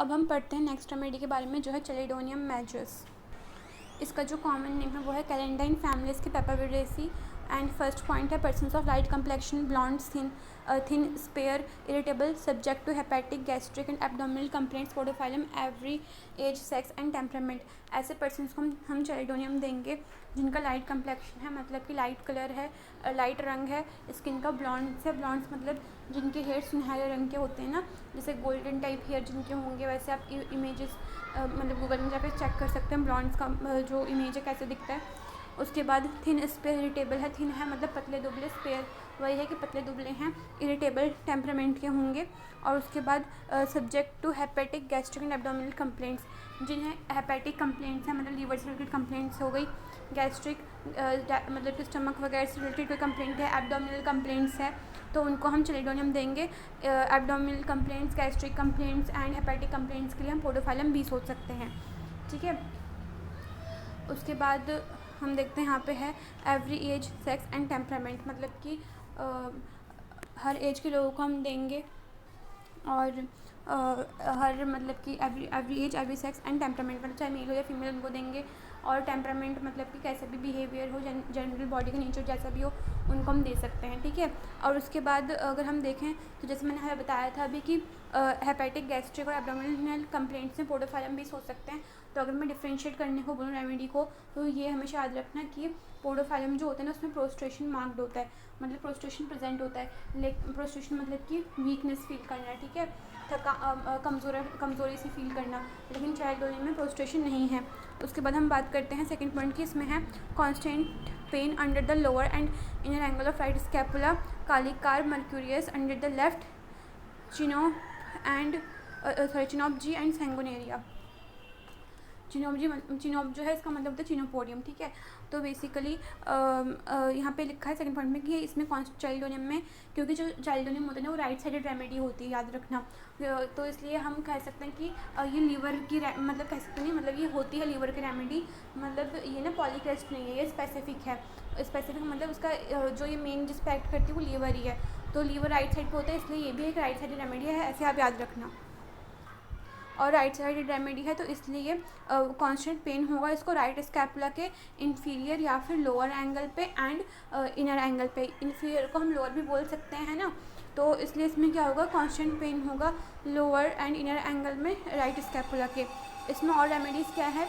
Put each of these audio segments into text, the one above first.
अब हम पढ़ते हैं नेक्स्ट रेमेडी के बारे में, जो है चैलिडोनियम मेजर्स। इसका जो कॉमन नेम है वो है कैलेंडाइन फैमिलीज के पेपरविडेसी। एंड फर्स्ट पॉइंट है persons of light complexion, blondes, thin spare, irritable, subject to hepatic, gastric and abdominal complaints, podophyllum, every age, sex and temperament. ऐसे पर्सन्स को हम चैलिडोनियम देंगे जिनका लाइट कम्प्लेक्शन है, मतलब कि लाइट कलर है, लाइट रंग है, स्किन का ब्लॉन्ड्स है। ब्लॉन्ड्स मतलब जिनके हेयर सुनहरे रंग के होते हैं ना, जैसे गोल्डन टाइप हेयर जिनके होंगे, वैसे आप इमेजेस मतलब गूगल में जाकर चेक कर सकते हैं ब्लॉन्ड्स का जो इमेज है कैसे दिखता है। उसके बाद थिन स्पेयर, इरिटेबल है, थिन है मतलब पतले दुबले, स्पेयर वही है कि पतले दुबले हैं, इरिटेबल टेम्परामेंट के होंगे। और उसके बाद subject to hepatic, gastric and abdominal complaints, जिन्हें हेपेटिक कंप्लेंट्स हैं मतलब लीवर से रिलेटेड कंप्लेंट्स हो गई, गैस्ट्रिक मतलब कि स्टमक वगैरह से रिलेटेड कोई कंप्लेंट है, एब्डोमिनल कंप्लेंट्स है तो उनको हम चैलिडोनियम देंगे। Abdominal complaints, gastric complaints and hepatic complaints के लिए हम पोडोफाइलम भी सोच सकते हैं, ठीक है। उसके बाद हम देखते हैं यहाँ पे है every age, sex and temperament, मतलब कि हर एज के लोगों को हम देंगे और हर मतलब कि every age, every sex and temperament, मतलब चाहे मेल हो या फीमेल उनको देंगे। और टेम्परामेंट मतलब कि कैसे भी बिहेवियर हो, जनरल बॉडी का नेचर जैसा भी हो उनको हम दे सकते हैं, ठीक है। और उसके बाद अगर हम देखें तो जैसे मैंने हमें बताया था अभी कि हेपेटिक, गैस्ट्रिक और एब्डोमिनल कंप्लेंट्स में पोडोफाइलम भी सोच सकते हैं। तो अगर मैं डिफ्रेंशिएट करने को बोलूँ रेमेडी को, तो ये हमेशा याद रखना कि पोडोफाइलम जो होता है ना उसमें प्रोस्ट्रेशन मार्क्ड होता है, मतलब प्रोस्ट्रेशन प्रेजेंट होता है। लेकिन प्रोस्ट्रेशन मतलब कि वीकनेस फील करना, ठीक है, कमज़ोरी से फील करना, लेकिन चैलिडोनियम में प्रोस्ट्रेशन नहीं है। उसके बाद हम बात करते हैं सेकंड पॉइंट की, इसमें है constant pain under the lower and inner angle of right scapula, कालिकार mercurius under the left chenop and chenop G and sanguinaria. Chenop जो है इसका मतलब होता है चिनोपोडियम, ठीक है। तो बेसिकली यहाँ पे लिखा है सेकंड पॉइंट में कि इसमें चैलिडोनियम में, क्योंकि जो चैलिडोनियम होता है ना वो राइट साइडेड रेमेडी होती है, याद रखना। तो इसलिए हम कह सकते हैं कि ये लीवर की मतलब कह सकते नहीं, मतलब ये होती है लीवर की रेमेडी, मतलब ये ना पॉलीक्रेस्ट नहीं है, ये स्पेसिफिक है। स्पेसिफिक मतलब उसका जो ये मेन जिस पे एक्ट करती है वो लीवर ही है, तो लीवर राइट साइड पर होता है, इसलिए ये भी एक राइट साइडेड रेमेडी है, ऐसे आप याद रखना। और राइट साइडेड रेमेडी है तो इसलिए कांस्टेंट पेन होगा इसको राइट स्कैपुला के इंफीरियर या फिर लोअर एंगल पे एंड इनर एंगल पे। इंफीरियर को हम लोअर भी बोल सकते हैं ना, तो इसलिए इसमें क्या होगा, कांस्टेंट पेन होगा लोअर एंड इनर एंगल में राइट स्कैपुला के। इसमें और रेमेडीज़ क्या है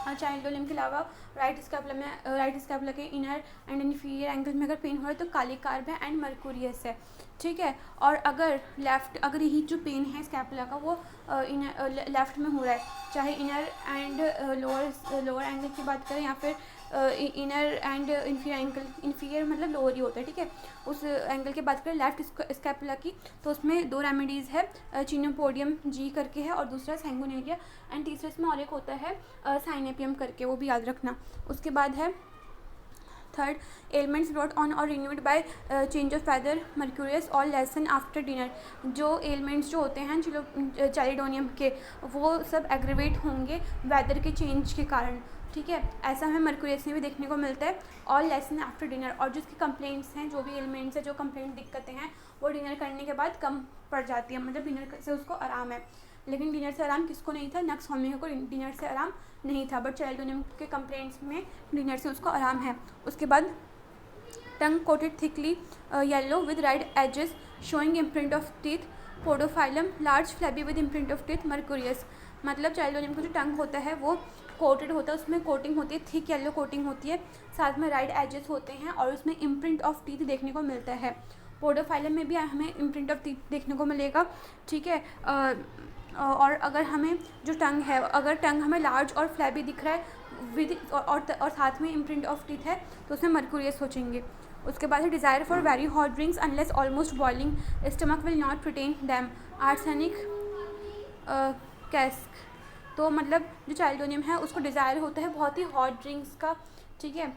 चैलिडोनियम के अलावा, राइट स्कैपुला के इनर एंड इंफीरियर एंगल में अगर पेन हो रहा है तो कालिकार्ब है एंड मर्क्यूरियस है, ठीक है। और अगर यही जो पेन है स्कैपुला का वो लेफ्ट में हो रहा है, चाहे इनर एंड लोअर एंगल की बात करें या फिर इनर एंड इंफीरियर मतलब लोअर ही होता है, ठीक है, उस एंगल की बात करें लेफ्ट स्कैपुला की, तो उसमें दो रेमेडीज़ है, चिनोपोडियम जी करके है और दूसरा सैंगोनेरिया, एंड तीसरा इसमें और एक होता है साइनेपियम करके, वो भी याद रखना। उसके बाद है थर्ड, एलिमेंट्स ब्रॉट ऑन और renewed by change of weather, mercurius और लेसन आफ्टर डिनर। जो एलिमेंट्स जो होते हैं चैलिडोनियम के वो सब एग्रीवेट होंगे वेदर के चेंज के कारण, ठीक है। ऐसा हमें मर्क्यूरियस में भी देखने को मिलता है और लेसन आफ्टर डिनर। और जो इसकी कंप्लेंट्स हैं, जो भी एलिमेंट्स हैं, जो कंप्लेंट दिक्कतें हैं वो डिनर करने के बाद कम पड़ जाती है, मतलब डिनर से उसको आराम है। लेकिन डिनर से आराम किसको नहीं था, नक्स होमियो को डिनर से आराम नहीं था, बट चैलिडोनियम के कंप्लेंट्स में डिनर से उसको आराम है। उसके बाद tongue coated thickly yellow with red edges showing imprint of teeth, podophyllum large flabby with imprint of teeth, mercurius. मतलब चैलिडोनियम का जो टंग होता है वो कोटेड होता है, उसमें कोटिंग होती है, थिक येलो कोटिंग होती है, साथ में राइड एजेस होते हैं और उसमें इम्प्रिंट ऑफ टीथ देखने को मिलता है। पोडोफाइलम में भी हमें इम्प्रिंट ऑफ टीथ देखने को मिलेगा, ठीक है। और अगर हमें जो टंग है, अगर टंग हमें लार्ज और फ्लैबी दिख रहा है विद और साथ में इम्प्रिंट ऑफ टीथ है तो उसमें मर्क्यूरियस सोचेंगे। उसके बाद है desire for very hot drinks unless almost boiling, stomach will not retain them, arsenic casc. तो मतलब जो चैलिडोनियम है उसको डिज़ायर होता है बहुत ही हॉट ड्रिंक्स का, ठीक है,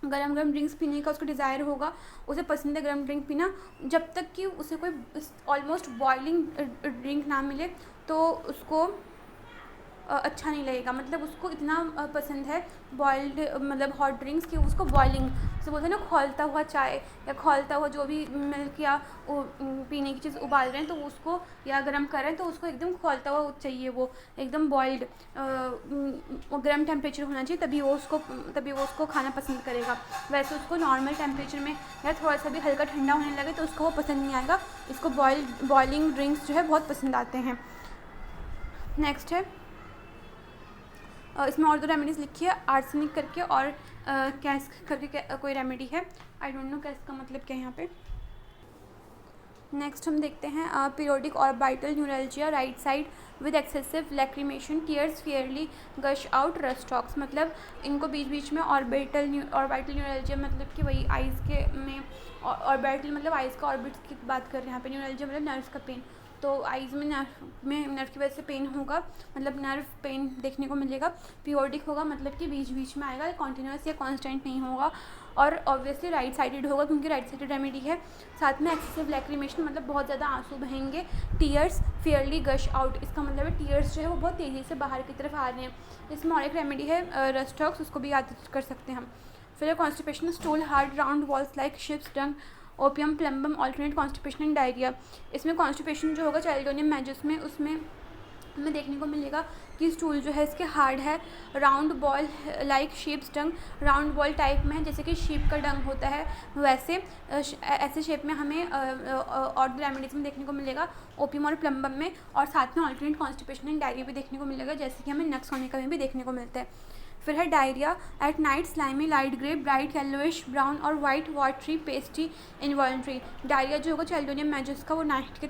गरम गरम ड्रिंक्स पीने का उसको डिज़ायर होगा, उसे पसंद है गरम ड्रिंक पीना, जब तक कि उसे कोई ऑलमोस्ट बॉइलिंग ड्रिंक ना मिले तो उसको अच्छा नहीं लगेगा। मतलब उसको इतना पसंद है बॉइल्ड मतलब हॉट ड्रिंक्स की उसको बॉइलिंग से बोलते हैं ना, खौलता हुआ चाय या खौलता हुआ जो भी मिल्क या पीने की चीज़ उबाल रहे हैं तो उसको या गर्म कर रहे हैं तो उसको एकदम खौलता हुआ चाहिए, वो एकदम बॉइल्ड गर्म टेम्परेचर होना चाहिए, तभी वो उसको खाना पसंद करेगा। वैसे उसको नॉर्मल टेम्परेचर में या थोड़ा सा भी हल्का ठंडा होने लगे तो उसको वो पसंद नहीं आएगा। इसको बॉइलिंग ड्रिंक्स जो है बहुत पसंद आते हैं। नेक्स्ट है इसमें और 2 रेमेडीज़ लिखी है, आर्सेनिक करके और कैस्क करके कोई रेमेडी है। आई डोंट नो कैस्क का मतलब क्या है यहाँ पे। नेक्स्ट हम देखते हैं periodic orbital neuralgia right side with excessive lacrimation tears fairly gush out rhus tox. मतलब इनको बीच बीच में ऑर्बिटल न्यूरल्जिया मतलब कि वही आइज़ के में ऑर्बिटल मतलब आइज़ का ऑर्बिट की बात कर रहे हैं यहाँ पे, न्यूरल्जिया मतलब नर्व्स का पेन। तो आइज़ में नर्व की वजह से पेन होगा, मतलब नर्व पेन देखने को मिलेगा। पीरियोडिक होगा मतलब कि बीच बीच में आएगा, कॉन्टीन्यूस या कांस्टेंट नहीं होगा। और ऑब्वियसली राइट साइडेड होगा क्योंकि राइट साइडेड रेमेडी है। साथ में एक्सेसिव लैक्रिमेशन मतलब बहुत ज़्यादा आंसू बहेंगे। टीयर्स फेयरली गश आउट, इसका मतलब है टीयर्स जो है वो बहुत तेज़ी से बाहर की तरफ आ रहे हैं। इसमें और एक रेमेडी है रस्टॉक्स, उसको भी याद कर सकते हैं हम। फिर constipation stool hard round balls like sheep's dung opium plumbum alternate constipation and diarrhoea. इसमें कॉन्स्टिपेशन जो होगा चाइल्डोनियम मैजस में उसमें हमें देखने को मिलेगा कि स्टूल जो है इसके हार्ड है, राउंड बॉल लाइक शीप्स डंग, राउंड बॉल टाइप में है जैसे कि शीप का डंग होता है वैसे ऐसे शेप में हमें और रेमेडीज में देखने को मिलेगा, ओपियम और प्लम्बम में। और साथ में ऑल्टरनेट कॉन्स्टिपेशन एंड डायरिया भी देखने को मिलेगा जैसे कि हमें नक्स होने का भी देखने को मिलता है। फिर है diarrhoea at night slimy light grey bright yellowish brown और white watery pasty involuntary. Diarrhoea जो होगा चाइल्डोनियम मैजस का वो नाइट के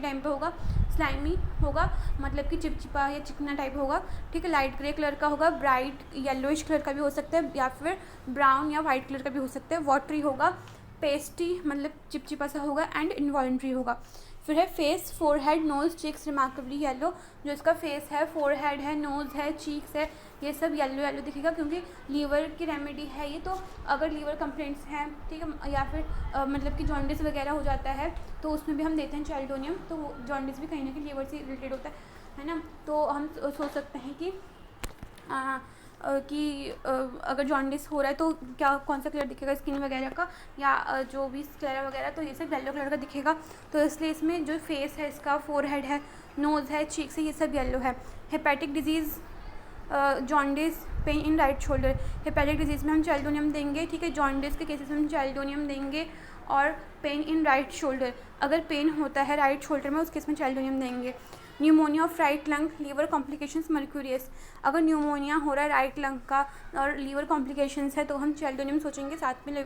टाइम पे होगा, स्लाइमी होगा मतलब कि चिपचिपा या चिकना टाइप होगा, ठीक है। लाइट ग्रे कलर का होगा, ब्राइट येलोइश कलर का भी हो सकता है या फिर ब्राउन या वाइट कलर का भी हो सकता है, वाटरी होगा, पेस्टी मतलब चिपचिपा सा होगा एंड इनवॉल्ट्री होगा। फिर है face forehead nose cheeks remarkably yellow, जो इसका फेस है, फोरहेड है, नोज़ है, चीक्स है, ये सब येलो येलो दिखेगा क्योंकि लीवर की रेमेडी है ये। तो अगर लीवर कंप्लेंट्स हैं, ठीक है, या फिर मतलब कि जॉन्डिस वगैरह हो जाता है तो उसमें भी हम देते हैं चाइल्डोनियम, तो वो जॉन्डिस भी कहीं ना कहीं लीवर से रिलेटेड होता है ना। तो हम सोच सकते हैं कि अगर जॉन्डिस हो रहा है तो क्या कौन सा कलर दिखेगा स्किन वगैरह का या जो भी स्क्लेरा वगैरह, तो ये सब येलो कलर का दिखेगा। तो इसलिए इसमें जो फेस है इसका, फोरहेड है, नोज़ है, चीक्स है, ये सब येलो है। Hepatic disease jaundice pain in right shoulder, hepatic disease में हम चाइल्डोनियम देंगे, ठीक है। जॉन्डिस के केसेस में हम चाइल्डोनियम देंगे। और पेन इन राइट शोल्डर, अगर पेन होता है राइट शोल्डर में उस केस में चाइल्डोनियम देंगे। Pneumonia of right lung liver complications mercurius, अगर न्यूमोनिया हो रहा है राइट लंग का और लीवर कॉम्प्लिकेशंस है तो हम चाइल्डोनियम सोचेंगे, साथ में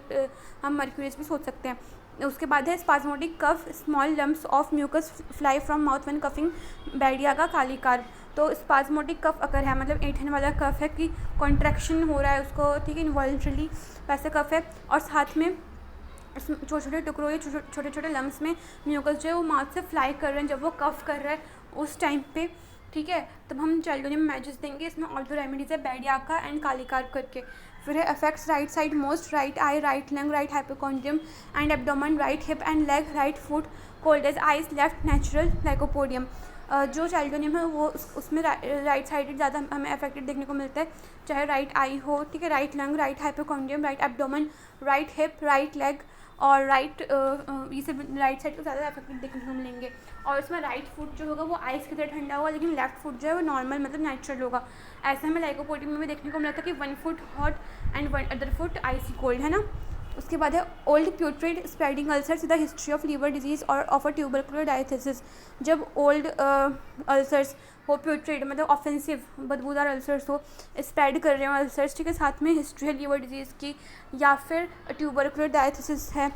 हम मर्क्यूरियस भी सोच सकते हैं। उसके बाद है spasmodic cough small lumps of mucus fly from mouth when coughing बैडिया का कालीकार। तो स्पाज्मोटिक कफ अगर है मतलब ऐंठने वाला कफ है कि कॉन्ट्रैक्शन हो रहा है उसको, ठीक है, इन्वॉल्ट्रली वैसे कफ है। और साथ में छोटे छोटे टुकड़ों या छोटे छोटे लम्स में म्यूकस जो है वो माउथ से फ्लाई कर रहे हैं जब वो कफ कर रहा है उस टाइम पे, ठीक है, तब हम चाइल्डोनियम मैजस देंगे। इसमें और 2 रेमेडीज़ है, बैडियाका एंड कालीकार करके। फिर है affects right side most, right eye, right lung, right hypochondrium and abdomen, right hip and leg, right foot, cold as ice, left natural lycopodium. जो चाइल्डोनियम है वो उसमें राइट साइडेड ज़्यादा हमें अफेक्टेड देखने को मिलता है, चाहे राइट आई हो, ठीक है, right lung, right hypochondrium, right abdomen, right hip, right leg और राइट ये सब राइट साइड को ज़्यादा अफेक्टेड देखने को मिलेंगे। और इसमें राइट फुट जो होगा वो आइस की तरह ठंडा होगा, लेकिन लेफ्ट फुट जो है वो नॉर्मल मतलब नेचुरल होगा। ऐसा हमें लाइकोपोडियम में भी देखने को मिला था कि 1 foot hot and 1 other foot icy cold, है ना। उसके बाद है old putrid spreading ulcers the history of liver disease और ऑफ अ ट्यूबरकुलर डायथिसिस। जब ओल्ड अल्सर्स हो, प्यूट्रेड मतलब ऑफेंसिव बदबूदार अल्सर्स हो, स्प्रेड कर रहे हो अल्सर्स, ठीक है, साथ में हिस्ट्री है लीवर डिजीज़ की या फिर ट्यूबरकुलर डायथिसिस है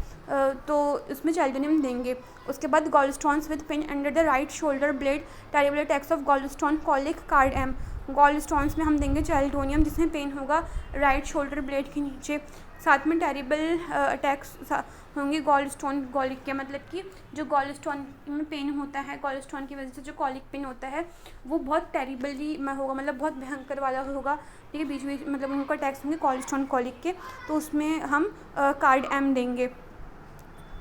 तो उसमें चाइल्डोनियम देंगे। उसके बाद gallstones with pain under the right shoulder blade, terrible attacks of gallstone, colic, card M. Gallstones में हम देंगे चाइल्डोनियम जिसमें पेन होगा राइट शोल्डर ब्लेड के नीचे। साथ में टेरिबल अटैक्स होंगे गॉलस्टोन कॉलिक के, मतलब कि जो गॉलस्टोन में पेन होता है, गॉलस्टोन की वजह से जो कॉलिक पेन होता है वो बहुत टेरिबली में होगा, मतलब बहुत भयंकर वाला होगा, ठीक है। बीच बीच मतलब उनको अटैक्स होंगे गॉलस्टोन कॉलिक के, तो उसमें हम कार्ड एम देंगे।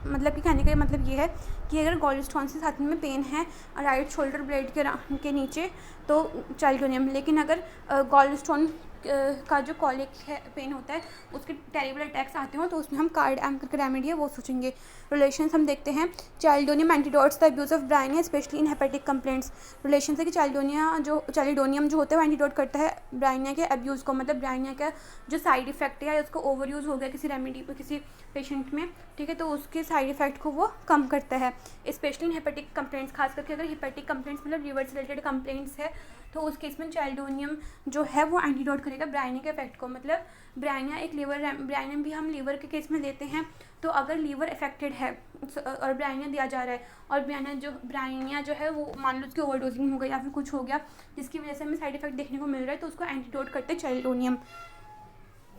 मतलब कि कहने का मतलब ये है कि अगर गॉलस्टोन से साथ में पेन है राइट शोल्डर ब्लेड के नीचे तो चाइल्डोनियम, लेकिन अगर गॉलस्टोन का जो कॉलिक है पेन होता है उसके टेरिबल अटैक्स आते हो तो उसमें हम कार्ड एंकर रेमेडी है वो सोचेंगे। रिलेशंस हम देखते हैं, chelidonium antidotes the abuse of bryonia especially in hepatic complaints. Relation है कि चाइल्डोनियम जो होता है वो एंटीडोट करता है ब्रायनिया के अब्यूज़ को, मतलब ब्रायनिया का जो साइड इफेक्ट है या उसको ओवर यूज़ हो गया किसी रेमेडी पर किसी पेशेंट में, ठीक है, तो उसके साइड इफेक्ट को वो कम करता है स्पेशली इन हेपेटिक कंप्लेंट्स। खास करके अगर हेपेटिक कंप्लेंट्स मतलब लिवर से रिलेटेड कंप्लेंट्स है तो उस केस में चाइल्डोनियम जो है वो एंटीडोट करेगा ब्रायनिया के इफेक्ट को। मतलब ब्रायनिया भी हम लीवर के केस में देते हैं, तो अगर लीवर अफेक्टेड है और ब्रायनिया दिया जा रहा है और ब्रायनिया जो है वो मान लो उसकी ओवरडोजिंग हो गई या फिर कुछ हो गया जिसकी वजह से हमें साइड इफेक्ट देखने को मिल रहा है, तो उसको एंटीडोट करते हैं चाइल्डोनियम।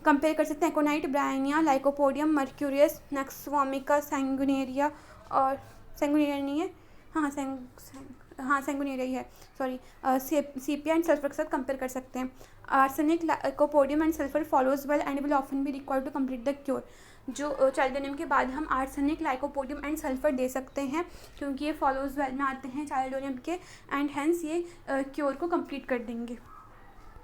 कंपेयर कर सकते हैं एकोनाइट, ब्रायनिया, लाइकोपोडियम, मर्क्यूरियस, नक्सवोमिका, सैंगुनेरिया और सैंगुनेरिया नहीं है, सैंगुनेरिया ही है, सॉरी, सीपिया एंड सल्फर के साथ कंपेयर कर सकते हैं। Arsenic, lycopodium and sulphur follows well and will often be required to complete the cure. जो चाइल्डोनियम के बाद हम आर्सेनिक, लाइकोपोडियम एंड सल्फर दे सकते हैं क्योंकि ये फॉलोज वेल में आते हैं चाइल्डोनियम के, एंड हेंस ये क्योर को कंप्लीट कर देंगे।